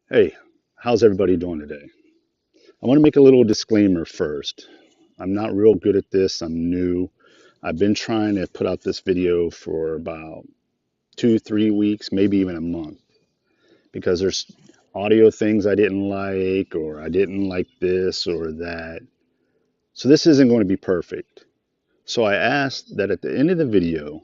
Hey, how's everybody doing today? I want to make a little disclaimer first. I'm not real good at this. I'm new. I've been trying to put out this video for about 2, 3 weeks, maybe even a month, because there's audio things I didn't like, or I didn't like this or that. So this isn't going to be perfect. So I asked that at the end of the video,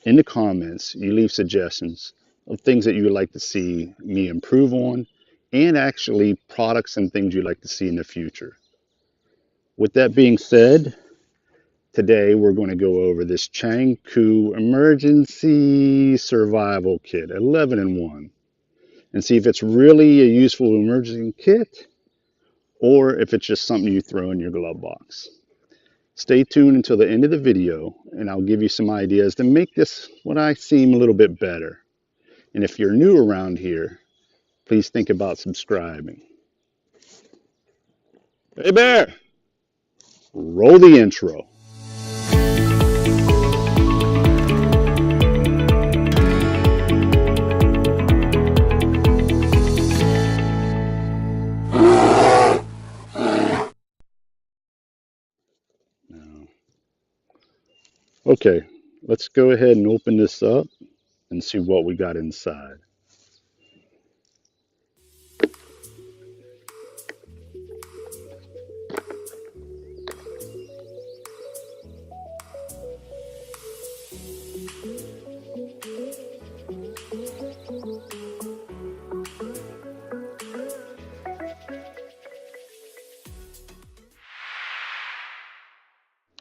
in the comments, you leave suggestions of things that you would like to see me improve on, and actually products and things you'd like to see in the future. With that being said, today we're going to go over this Changku Emergency Survival Kit 11 in 1 and see if it's really a useful emergency kit or if it's just something you throw in your glove box. Stay tuned until the end of the video and I'll give you some ideas to make this what I seem a little bit better. And if you're new around here, please think about subscribing. Hey Bear, roll the intro. Okay, let's go ahead and open this up and see what we got inside.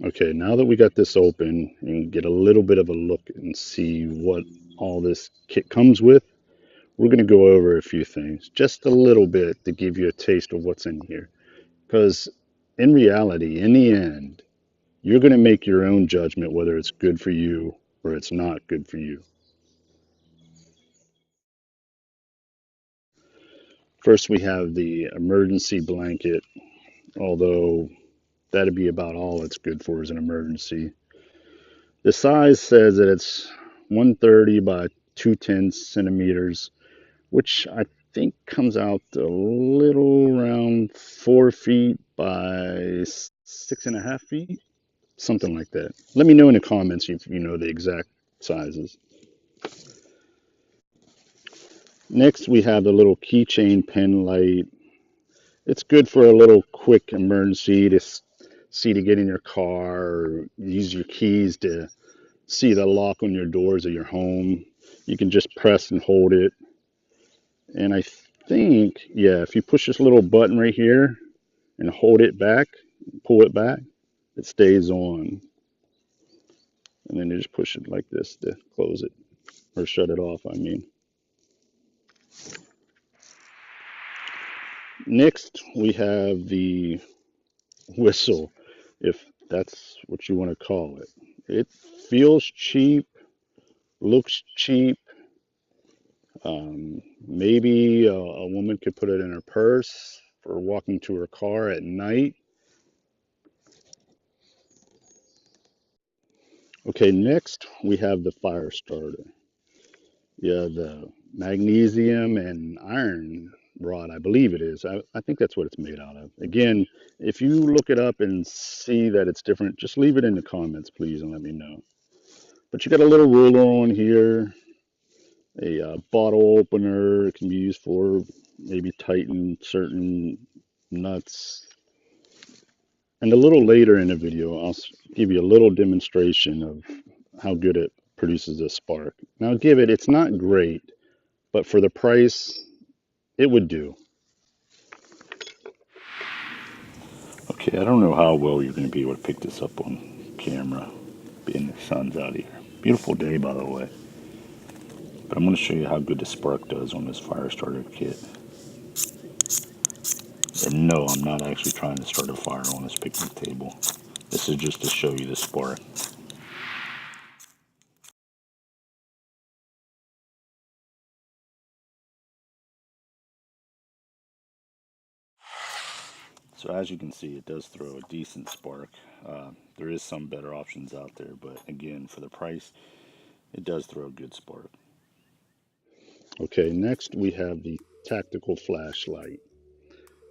Okay, now that we got this open and get a little bit of a look and see what all this kit comes with, we're going to go over a few things, just a little bit to give you a taste of what's in here. Because in reality, in the end, you're going to make your own judgment whether it's good for you or it's not good for you. First, we have the emergency blanket, although that'd be about all it's good for is an emergency. The size says that it's 130 by 210 centimeters, which I think comes out a little around 4 feet by 6.5 feet, something like that. Let me know in the comments if you know the exact sizes. Next, we have the little Keychain Pen Light. It's good for a little quick emergency to see to get in your car or use your keys to see the lock on your doors of your home. You can just press and hold it. And I think, yeah, if you push this little button right here and hold it back, pull it back, it stays on. And then you just push it like this to close it or shut it off, I mean. Next, we have the whistle, if that's what you want to call it. It feels cheap, looks cheap. Maybe a woman could put it in her purse for walking to her car at night. Okay, next we have the fire starter. Yeah, the magnesium and iron rod, I believe it is. I think that's what it's made out of. Again, if you look it up and see that it's different, just leave it in the comments, please, and let me know. But you got a little ruler on here, a bottle opener. It can be used for maybe tighten certain nuts. And a little later in the video, I'll give you a little demonstration of how good it produces a spark. Now, it's not great, but for the price, it would do. Okay, I don't know how well you're going to be able to pick this up on camera, being the sun's out here. Beautiful day, by the way. But I'm going to show you how good the spark does on this fire starter kit. And no, I'm not actually trying to start a fire on this picnic table. This is just to show you the spark. So as you can see, it does throw a decent spark. There is some better options out there, but again, for the price, it does throw a good spark. Okay, next we have the tactical flashlight.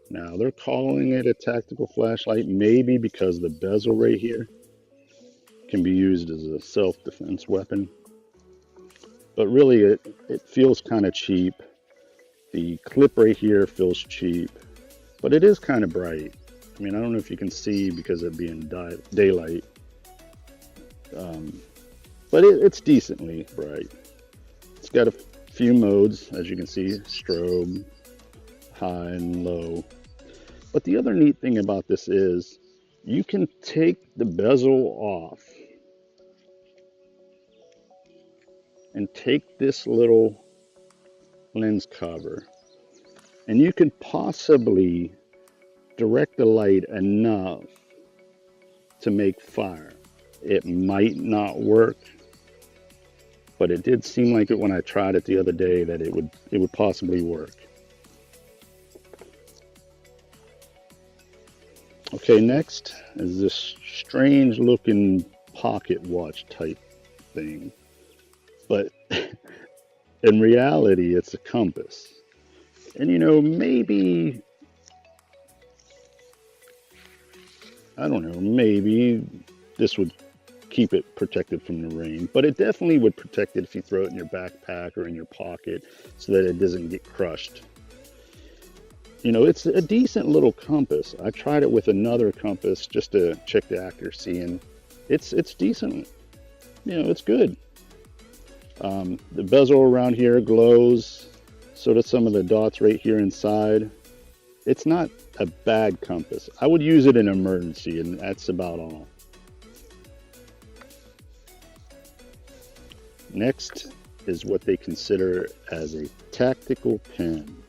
Now they're calling it a tactical flashlight maybe because the bezel right here can be used as a self-defense weapon, but really it feels kind of cheap. The clip right here feels cheap, but it is kind of bright. I mean, I don't know if you can see because of being daylight, but it's decently bright. It's got a few modes, as you can see, strobe, high and low. But the other neat thing about this is you can take the bezel off and take this little lens cover, and you could possibly direct the light enough to make fire. It might not work, but it did seem like it when I tried it the other day that it would possibly work. Okay, next is this strange looking pocket watch type thing, but in reality it's a compass. And you know, maybe, I don't know, maybe this would keep it protected from the rain, but it definitely would protect it if you throw it in your backpack or in your pocket so that it doesn't get crushed. You know, it's a decent little compass. I tried it with another compass just to check the accuracy, and it's decent. You know, it's good. The bezel around here glows, so does some of the dots right here inside. It's not a bad compass. I would use it in emergency, and that's about all. Next is what they consider as a tactical pen.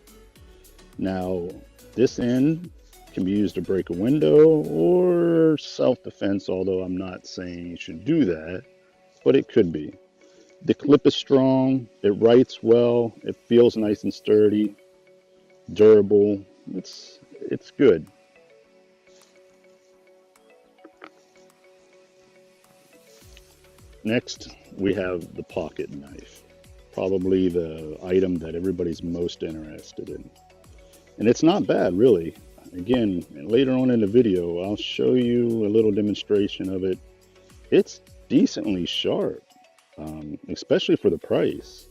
Now, this end can be used to break a window or self-defense, although I'm not saying you should do that, but it could be. The clip is strong, it writes well, it feels nice and sturdy, durable, it's good. Next, we have the pocket knife, probably the item that everybody's most interested in. And it's not bad, really. Again, later on in the video, I'll show you a little demonstration of it. It's decently sharp, especially for the price.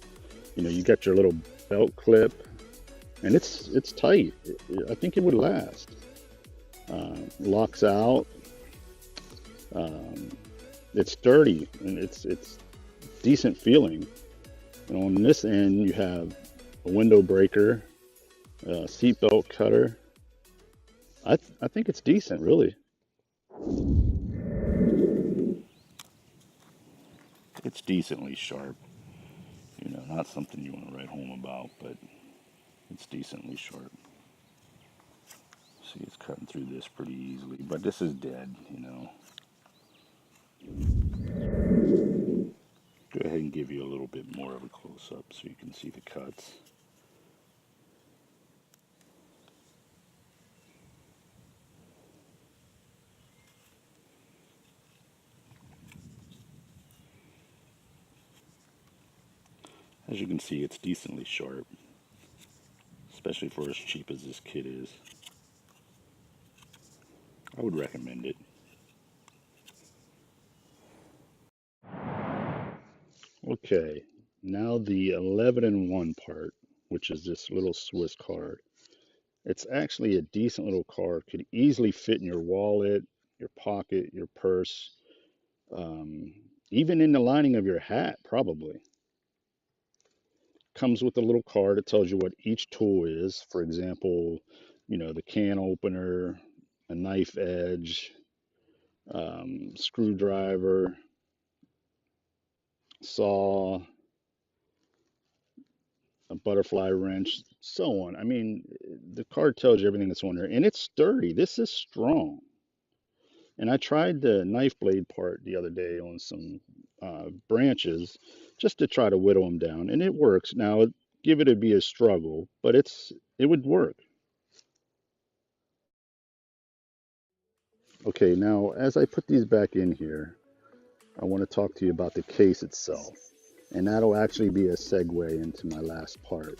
You know, you got your little belt clip, and it's tight. I think it would last. Locks out. It's sturdy, and it's decent feeling. And on this end, you have a window breaker, seatbelt cutter. I think it's decent, really. It's decently sharp. You know, not something you want to write home about, but it's decently sharp. See, it's cutting through this pretty easily, but this is dead, you know. Go ahead and give you a little bit more of a close-up so you can see the cuts. As you can see, it's decently sharp, especially for as cheap as this kit is. I would recommend it. Okay, now the 11-in-1 part, which is this little Swiss card. It's actually a decent little card. Could easily fit in your wallet, your pocket, your purse, even in the lining of your hat, probably. Comes with a little card. It tells you what each tool is. For example, you know, the can opener, a knife edge, screwdriver, saw, a butterfly wrench, so on. I mean, the card tells you everything that's on there, and it's sturdy. This is strong. And I tried the knife blade part the other day on some branches just to try to whittle them down, and it works. Now, give it a be a struggle, but it would work. Okay, now as I put these back in here, I want to talk to you about the case itself, and that'll actually be a segue into my last part.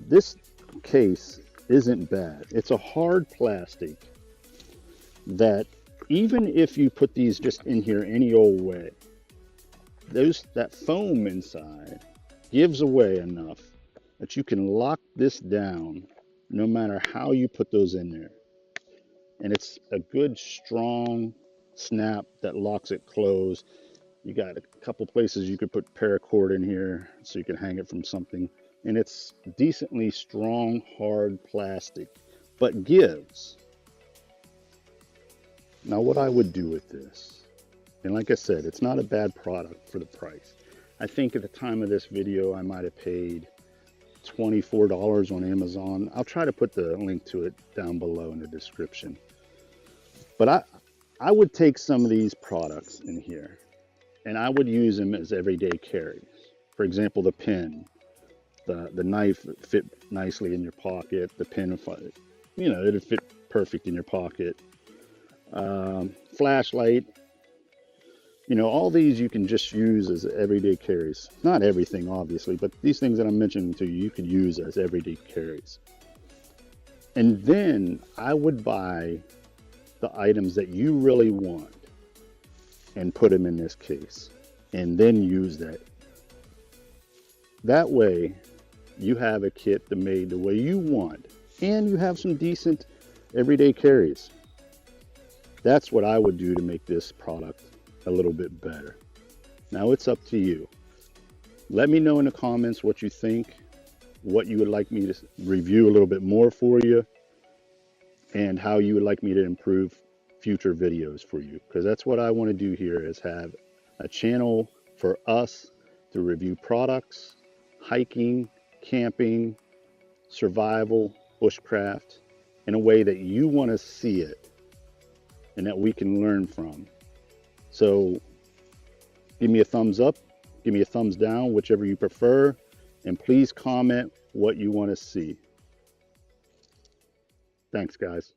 This case isn't bad. It's a hard plastic that even if you put these just in here any old way, that foam inside gives away enough that you can lock this down no matter how you put those in there. And it's a good strong snap that locks it closed. You got a couple places you could put paracord in here so you can hang it from something. And it's decently strong, hard plastic, but gives. Now what I would do with this, and like I said, it's not a bad product for the price. I think at the time of this video, I might have paid $24 on Amazon. I'll try to put the link to it down below in the description. But I would take some of these products in here and I would use them as everyday carries. For example, the pen, the knife fit nicely in your pocket, the pen, you know, it'd fit perfect in your pocket. Flashlight, you know, all these you can just use as everyday carries. Not everything, obviously, but these things that I'm mentioning to you, you could use as everyday carries. And then I would buy the items that you really want and put them in this case, and then use that. That way, you have a kit made the way you want, and you have some decent everyday carries. That's what I would do to make this product a little bit better. Now it's up to you. Let me know in the comments what you think, what you would like me to review a little bit more for you, and how you would like me to improve future videos for you. Because that's what I want to do here, is have a channel for us to review products, hiking, camping, survival, bushcraft, in a way that you want to see it and that we can learn from. So give me a thumbs up, give me a thumbs down, whichever you prefer, and please comment what you want to see. Thanks, guys.